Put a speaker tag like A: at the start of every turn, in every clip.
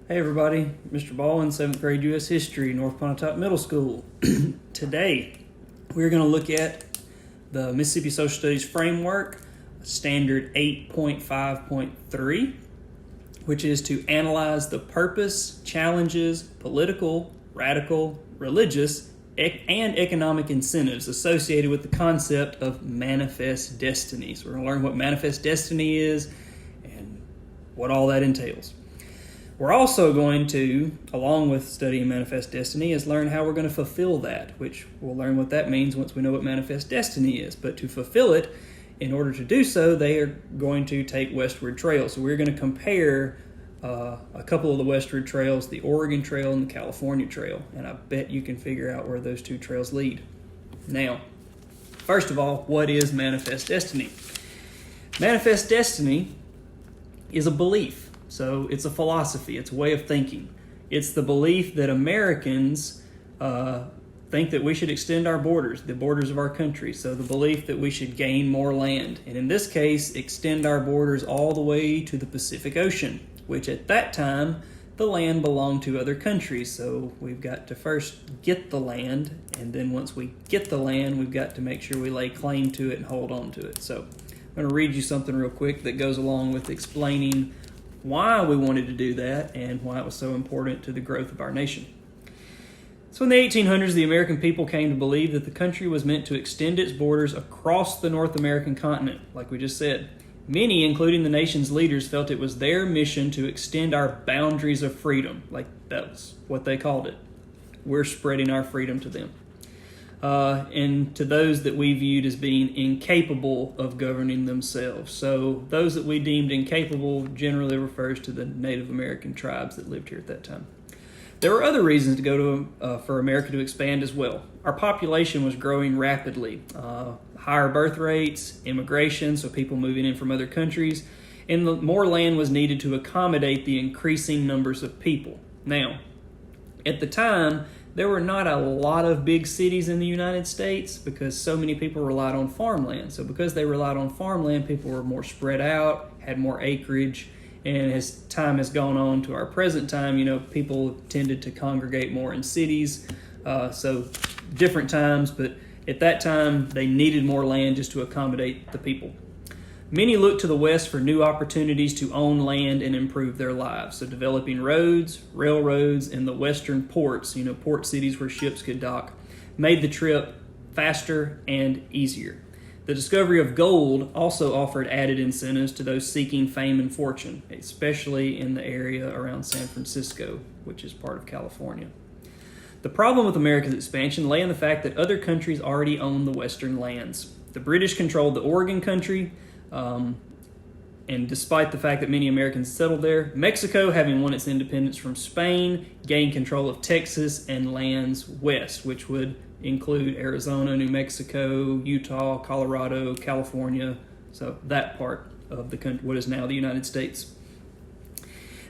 A: Hey everybody, Mr. Baldwin, 7th grade U.S. History, North Pontotoc Middle School. Today, we're going to look at the Mississippi Social Studies Framework, Standard 8.5.3, which is to analyze the purpose, challenges, political, radical, religious, and economic incentives associated with the concept of manifest destiny. So we're going to learn what manifest destiny is and what all that entails. We're also going to, along with studying manifest destiny, is learn how we're going to fulfill that, which we'll learn what that means once we know what manifest destiny is. But to fulfill it, in order to do so, they are going to take Westward trails. So we're going to compare a couple of the Westward trails, the Oregon Trail and the California Trail, and I bet you can figure out where those two trails lead. Now, first of all, what is manifest destiny? Manifest destiny is a belief. So it's a philosophy, it's a way of thinking. It's the belief that Americans think that we should extend our borders, the borders of our country. So the belief that we should gain more land. And in this case, extend our borders all the way to the Pacific Ocean, which at that time, the land belonged to other countries. So we've got to first get the land, and then once we get the land, we've got to make sure we lay claim to it and hold on to it. So I'm going to read you something real quick that goes along with explaining why we wanted to do that and why it was so important to the growth of our nation. So in the 1800s, the American people came to believe that the country was meant to extend its borders across the North American continent, like we just said. Many, including the nation's leaders, felt it was their mission to extend our boundaries of freedom, like that's what they called it. We're spreading our freedom to them. And to those that we viewed as being incapable of governing themselves. So those that we deemed incapable generally refers to the Native American tribes that lived here at that time. There were other reasons to go to for America to expand as well. Our population was growing rapidly. Higher birth rates, immigration, so people moving in from other countries, and more land was needed to accommodate the increasing numbers of people. Now, at the time, there were not a lot of big cities in the United States because so many people relied on farmland. So because they relied on farmland, people were more spread out, had more acreage, and as time has gone on to our present time, people tended to congregate more in cities. So different times, but at that time, they needed more land just to accommodate the people. Many looked to the West for new opportunities to own land and improve their lives. So developing roads, railroads, and the western ports, port cities where ships could dock, made the trip faster and easier. The discovery of gold also offered added incentives to those seeking fame and fortune, especially in the area around San Francisco, which is part of California. The problem with America's expansion lay in the fact that other countries already owned the western lands. The British controlled the Oregon country, and despite the fact that many Americans settled there, Mexico, having won its independence from Spain, gained control of Texas and lands west, which would include Arizona, New Mexico, Utah, Colorado, California, so that part of the country, what is now the United States.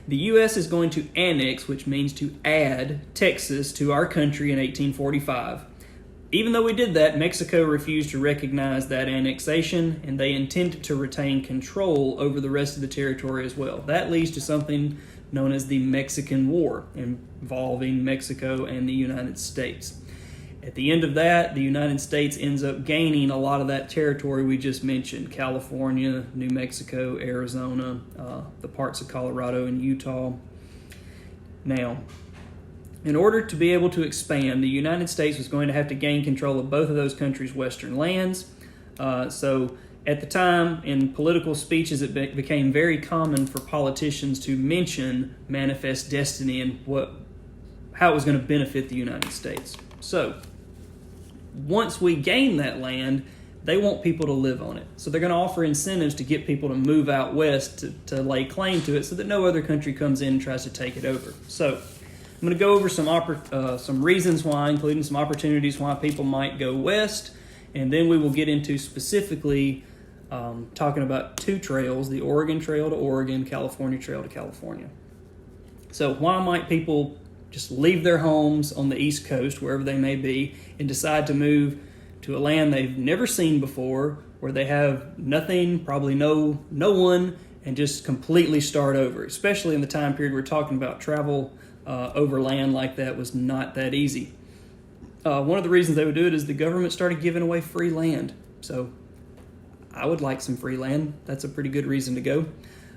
A: The U.S. is going to annex, which means to add, Texas to our country in 1845. Even though we did that, Mexico refused to recognize that annexation, and they intended to retain control over the rest of the territory as well. That leads to something known as the Mexican War, involving Mexico and the United States. At the end of that, the United States ends up gaining a lot of that territory we just mentioned: California, New Mexico, Arizona, the parts of Colorado and Utah. Now, in order to be able to expand, the United States was going to have to gain control of both of those countries' western lands. So at the time, in political speeches, it became very common for politicians to mention manifest destiny and how it was going to benefit the United States. So once we gain that land, they want people to live on it. So they're going to offer incentives to get people to move out west to lay claim to it so that no other country comes in and tries to take it over. So I'm going to go over some reasons why, including some opportunities why people might go west, and then we will get into specifically talking about two trails: the Oregon Trail to Oregon, California Trail to California. So why might people just leave their homes on the East Coast, wherever they may be, and decide to move to a land they've never seen before, where they have nothing, probably no one, and just completely start over, especially in the time period we're talking about. Travel over land like that was not that easy. One of the reasons they would do it is the government started giving away free land. So I would like some free land. That's a pretty good reason to go.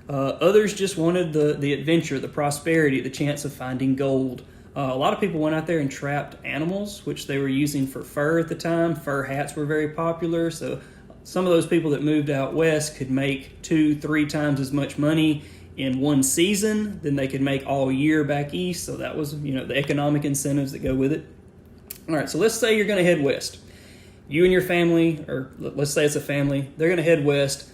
A: Others just wanted the adventure, the prosperity, the chance of finding gold. A lot of people went out there and trapped animals, which they were using for fur at the time. Fur hats were very popular, so some of those people that moved out west could make 2-3 times as much money in one season than they could make all year back east. So that was, the economic incentives that go with it. All right, so let's say you're going to head west. You and your family, or let's say it's a family, they're going to head west.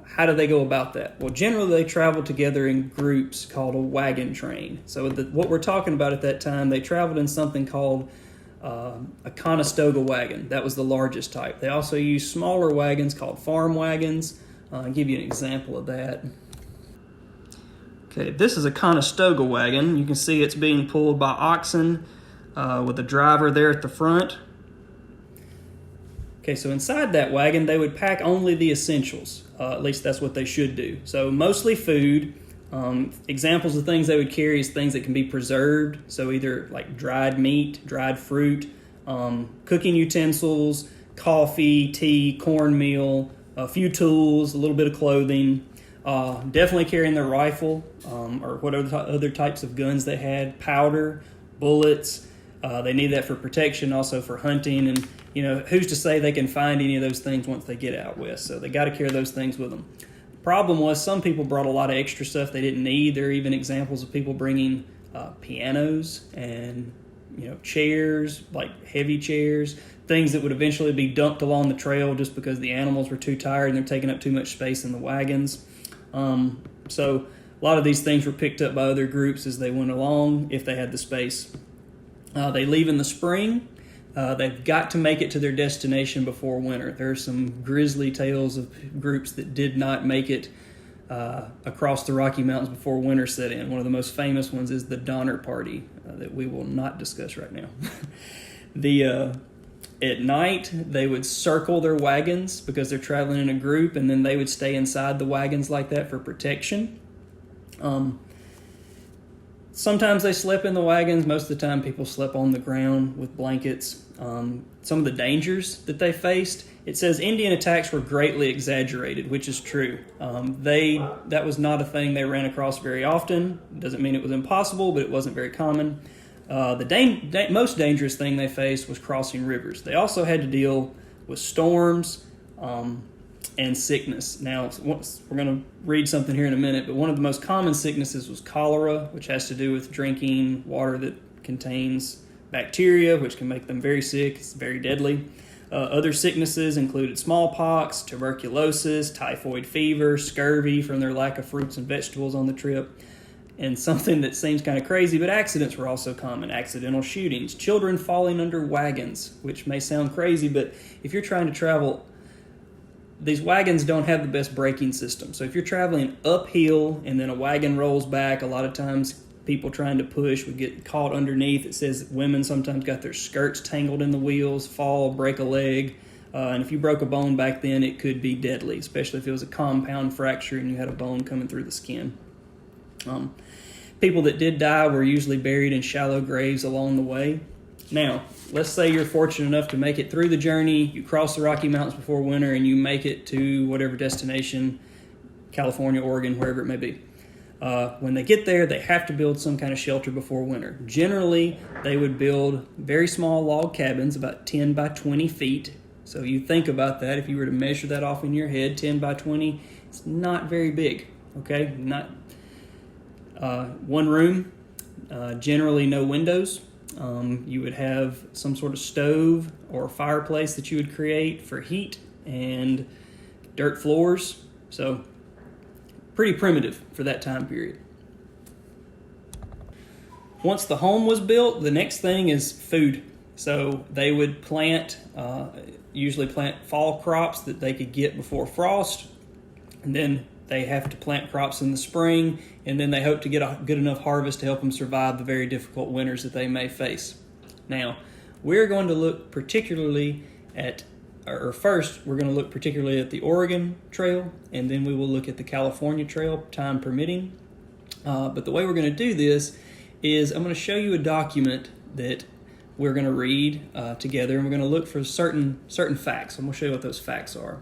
A: How do they go about that? Well, generally they travel together in groups called a wagon train. So what we're talking about at that time, they traveled in something called a Conestoga wagon. That was the largest type. They also used smaller wagons called farm wagons. I'll give you an example of that. Okay, this is a Conestoga wagon. You can see it's being pulled by oxen with a driver there at the front. Okay, so inside that wagon, they would pack only the essentials. At least that's what they should do. So mostly food. Examples of things they would carry is things that can be preserved. So either like dried meat, dried fruit, cooking utensils, coffee, tea, cornmeal, a few tools, a little bit of clothing. Definitely carrying their rifle or whatever other types of guns they had, powder, bullets. They need that for protection, also for hunting, and who's to say they can find any of those things once they get out west? So they got to carry those things with them. The problem was some people brought a lot of extra stuff they didn't need. There are even examples of people bringing pianos and chairs, like heavy chairs, things that would eventually be dumped along the trail just because the animals were too tired and they're taking up too much space in the wagons. So a lot of these things were picked up by other groups as they went along if they had the space. They leave in the spring. They've got to make it to their destination before winter. There are some grisly tales of groups that did not make it across the Rocky Mountains before winter set in. One of the most famous ones is the Donner Party that we will not discuss right now. At night, they would circle their wagons because they're traveling in a group, and then they would stay inside the wagons like that for protection. Sometimes they slept in the wagons. Most of the time people slept on the ground with blankets. Some of the dangers that they faced, it says Indian attacks were greatly exaggerated, which is true. That was not a thing they ran across very often. Doesn't mean it was impossible, but it wasn't very common. The most dangerous thing they faced was crossing rivers. They also had to deal with storms and sickness. Now, we're going to read something here in a minute, but one of the most common sicknesses was cholera, which has to do with drinking water that contains bacteria, which can make them very sick. It's very deadly. Other sicknesses included smallpox, tuberculosis, typhoid fever, scurvy from their lack of fruits and vegetables on the trip. And something that seems kind of crazy, but accidents were also common. Accidental shootings, children falling under wagons, which may sound crazy, but if you're trying to travel, these wagons don't have the best braking system. So if you're traveling uphill and then a wagon rolls back, a lot of times people trying to push would get caught underneath. It says that women sometimes got their skirts tangled in the wheels, fall, break a leg. And if you broke a bone back then, it could be deadly, especially if it was a compound fracture and you had a bone coming through the skin. People that did die were usually buried in shallow graves along the way. Now, let's say you're fortunate enough to make it through the journey, you cross the Rocky Mountains before winter, and you make it to whatever destination, California, Oregon, wherever it may be. When they get there, they have to build some kind of shelter before winter. Generally, they would build very small log cabins, about 10 by 20 feet. So you think about that. If you were to measure that off in your head, 10 by 20, it's not very big, okay? Not one room, generally no windows. You would have some sort of stove or fireplace that you would create for heat and dirt floors. So pretty primitive for that time period. Once the home was built, the next thing is food. So they would usually plant fall crops that they could get before frost, and then they have to plant crops in the spring, and then they hope to get a good enough harvest to help them survive the very difficult winters that they may face. Now, we're going to look particularly at or first, we're going to look particularly at the Oregon Trail, and then we will look at the California Trail, time permitting. But the way we're going to do this is I'm going to show you a document that we're going to read together, and we're going to look for certain facts. I'm going to show you what those facts are.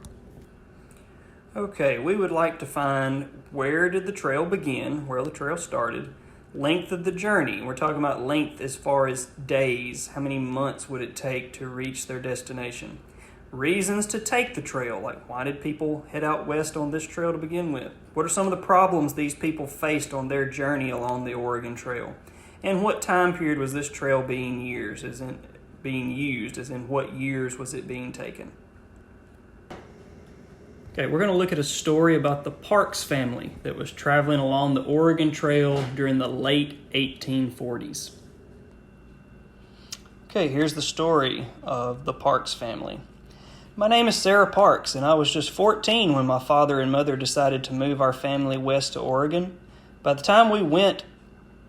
A: Okay, we would like to find where did the trail begin, where the trail started, length of the journey. We're talking about length as far as days. How many months would it take to reach their destination? Reasons to take the trail, like why did people head out west on this trail to begin with? What are some of the problems these people faced on their journey along the Oregon Trail? And what time period was this trail being used, as in what years was it being taken? Okay, we're going to look at a story about the Parks family that was traveling along the Oregon Trail during the late 1840s. Okay, here's the story of the Parks family. My name is Sarah Parks, and I was just 14 when my father and mother decided to move our family west to Oregon. By the time we went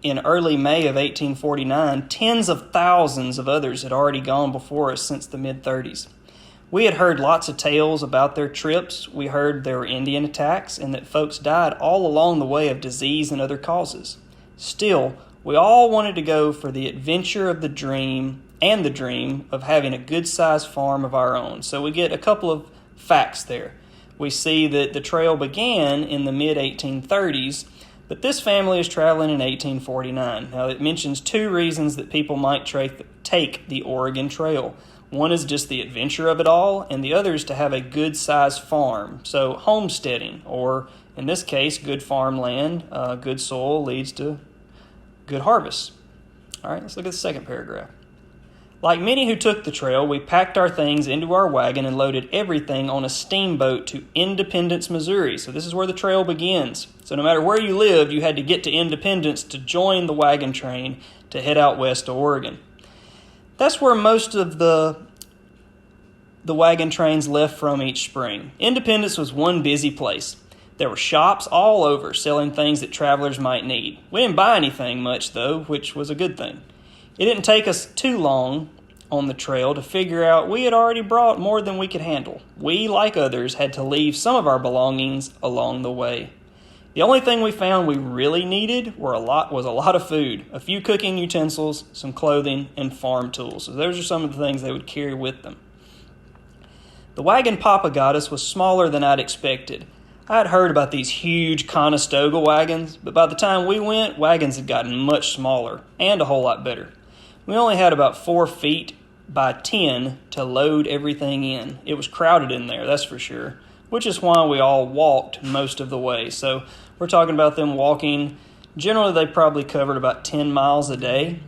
A: in early May of 1849, tens of thousands of others had already gone before us since the mid-30s. We had heard lots of tales about their trips. We heard there were Indian attacks and that folks died all along the way of disease and other causes. Still, we all wanted to go for the adventure of the dream and the dream of having a good-sized farm of our own. So we get a couple of facts there. We see that the trail began in the mid-1830s, but this family is traveling in 1849. Now, it mentions two reasons that people might take the Oregon Trail. One is just the adventure of it all, and the other is to have a good-sized farm. So homesteading, or in this case, good farmland, good soil leads to good harvests. All right, let's look at the second paragraph. Like many who took the trail, we packed our things into our wagon and loaded everything on a steamboat to Independence, Missouri. So this is where the trail begins. So no matter where you lived, you had to get to Independence to join the wagon train to head out west to Oregon. That's where most of the wagon trains left from each spring. Independence was one busy place. There were shops all over selling things that travelers might need. We didn't buy anything much, though, which was a good thing. It didn't take us too long on the trail to figure out we had already brought more than we could handle. We, like others, had to leave some of our belongings along the way. The only thing we found we really needed was a lot of food, a few cooking utensils, some clothing, and farm tools. So those are some of the things they would carry with them. The wagon Papa got us was smaller than I'd expected. I had heard about these huge Conestoga wagons, but by the time we went, wagons had gotten much smaller and a whole lot better. We only had about 4 feet by 10 to load everything in. It was crowded in there, that's for sure, which is why we all walked most of the way. So we're talking about them walking. Generally, they probably covered about 10 miles a day,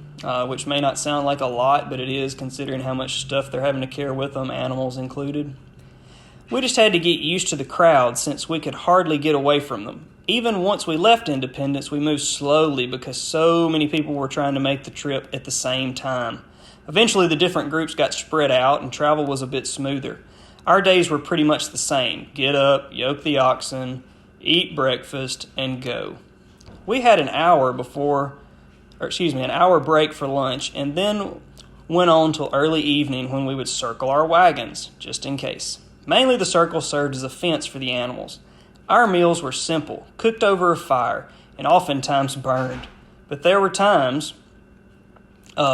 A: which may not sound like a lot, but it is considering how much stuff they're having to carry with them, animals included. We just had to get used to the crowd since we could hardly get away from them. Even once we left Independence, we moved slowly because so many people were trying to make the trip at the same time. Eventually, the different groups got spread out and travel was a bit smoother. Our days were pretty much the same. Get up, yoke the oxen, eat breakfast, and go. We had an hour break for lunch, and then went on till early evening when we would circle our wagons, just in case. Mainly the circle served as a fence for the animals. Our meals were simple, cooked over a fire, and oftentimes burned. But there were times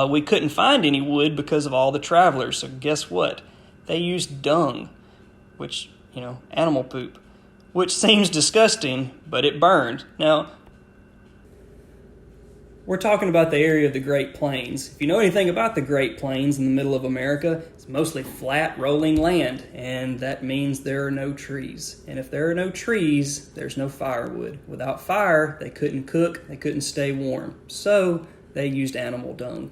A: we couldn't find any wood because of all the travelers, so guess what? They used dung, which, animal poop, which seems disgusting, but it burned. Now, we're talking about the area of the Great Plains. If you know anything about the Great Plains in the middle of America, it's mostly flat, rolling land, and that means there are no trees. And if there are no trees, there's no firewood. Without fire, they couldn't cook, they couldn't stay warm. So they used animal dung.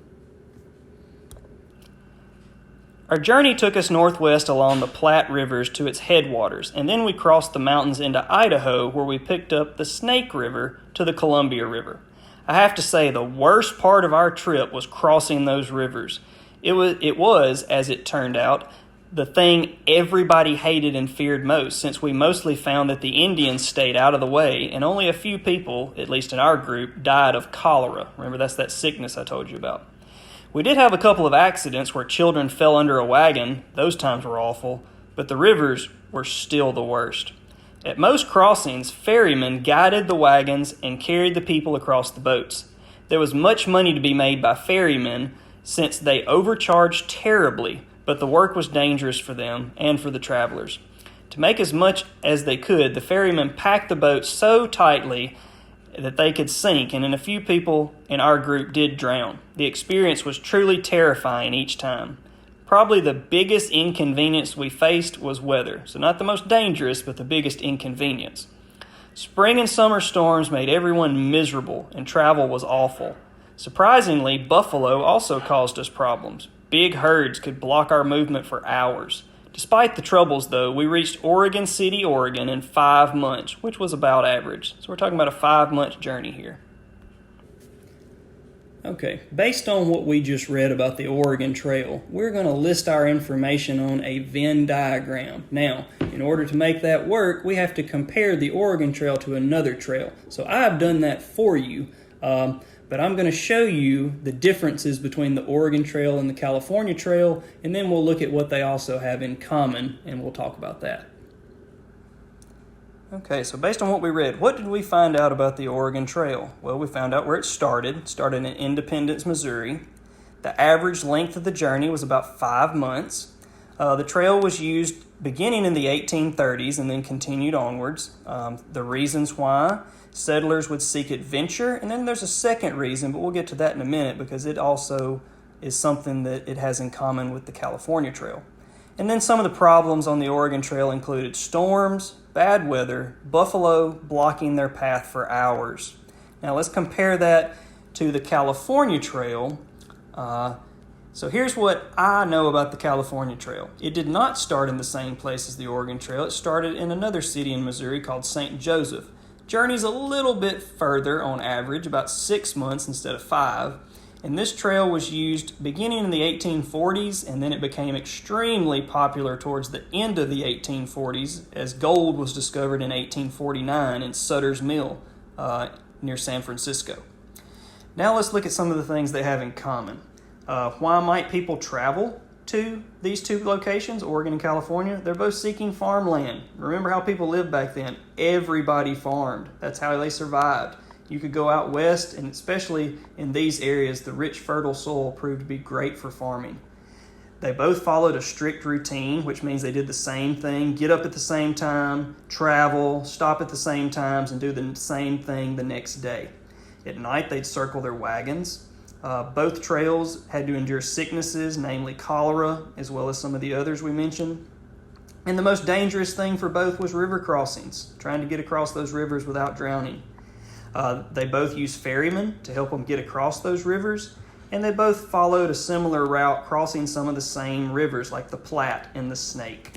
A: Our journey took us northwest along the Platte Rivers to its headwaters, and then we crossed the mountains into Idaho, where we picked up the Snake River to the Columbia River. I have to say, the worst part of our trip was crossing those rivers. It was, as it turned out, the thing everybody hated and feared most, since we mostly found that the Indians stayed out of the way, and only a few people, at least in our group, died of cholera. Remember, that's that sickness I told you about. We did have a couple of accidents where children fell under a wagon. Those times were awful. but the rivers were still the worst. At most crossings, ferrymen guided the wagons and carried the people across the boats. There was much money to be made by ferrymen since they overcharged terribly, but the work was dangerous for them and for the travelers. To make as much as they could, the ferrymen packed the boats so tightly that they could sink, and a few people in our group did drown. The experience was truly terrifying each time. Probably the biggest inconvenience we faced was weather. So not the most dangerous, but the biggest inconvenience. Spring and summer storms made everyone miserable, and travel was awful. Surprisingly, buffalo also caused us problems. Big herds could block our movement for hours. Despite the troubles, though, we reached Oregon City, Oregon in 5 months, which was about average. So we're talking about a 5-month journey here. Okay, based on what we just read about the Oregon Trail, we're going to list our information on a Venn diagram. Now, in order to make that work, we have to compare the Oregon Trail to another trail. So I've done that for you, but I'm going to show you the differences between the Oregon Trail and the California Trail, and then we'll look at what they also have in common, and we'll talk about that. Okay, so based on what we read, what did we find out about the Oregon Trail? Well, we found out where it started. It started in Independence, Missouri. The average length of the journey was about 5 months. The trail was used beginning in the 1830s and then continued onwards. The reasons why: settlers would seek adventure, and then there's a second reason, but we'll get to that in a minute because it also is something that it has in common with the California Trail. And then some of the problems on the Oregon Trail included storms, bad weather, buffalo blocking their path for hours. Now let's compare that to the California Trail. So here's what I know about the California Trail. It did not start in the same place as the Oregon Trail. It started in another city in Missouri called St. Joseph. Journey's a little bit further on average, about 6 months instead of 5. And this trail was used beginning in the 1840s, and then it became extremely popular towards the end of the 1840s as gold was discovered in 1849 in Sutter's Mill near San Francisco. Now let's look at some of the things they have in common. Why might people travel to these two locations, Oregon and California? They're both seeking farmland. Remember how people lived back then. Everybody farmed. That's how they survived. You could go out west, and especially in these areas, the rich, fertile soil proved to be great for farming. They both followed a strict routine, which means they did the same thing: get up at the same time, travel, stop at the same times, and do the same thing the next day. At night, they'd circle their wagons. Both trails had to endure sicknesses, namely cholera, as well as some of the others we mentioned. And the most dangerous thing for both was river crossings, trying to get across those rivers without drowning. They both used ferrymen to help them get across those rivers, and they both followed a similar route, crossing some of the same rivers like the Platte and the Snake.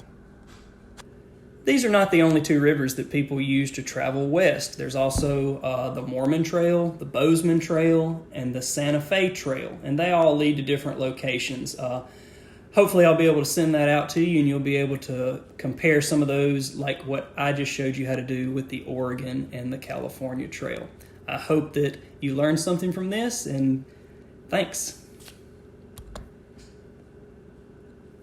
A: These are not the only two rivers that people use to travel west. There's also the Mormon Trail, the Bozeman Trail, and the Santa Fe Trail, and they all lead to different locations. Hopefully I'll be able to send that out to you, and you'll be able to compare some of those like what I just showed you how to do with the Oregon and the California Trail. I hope that you learned something from this, and thanks.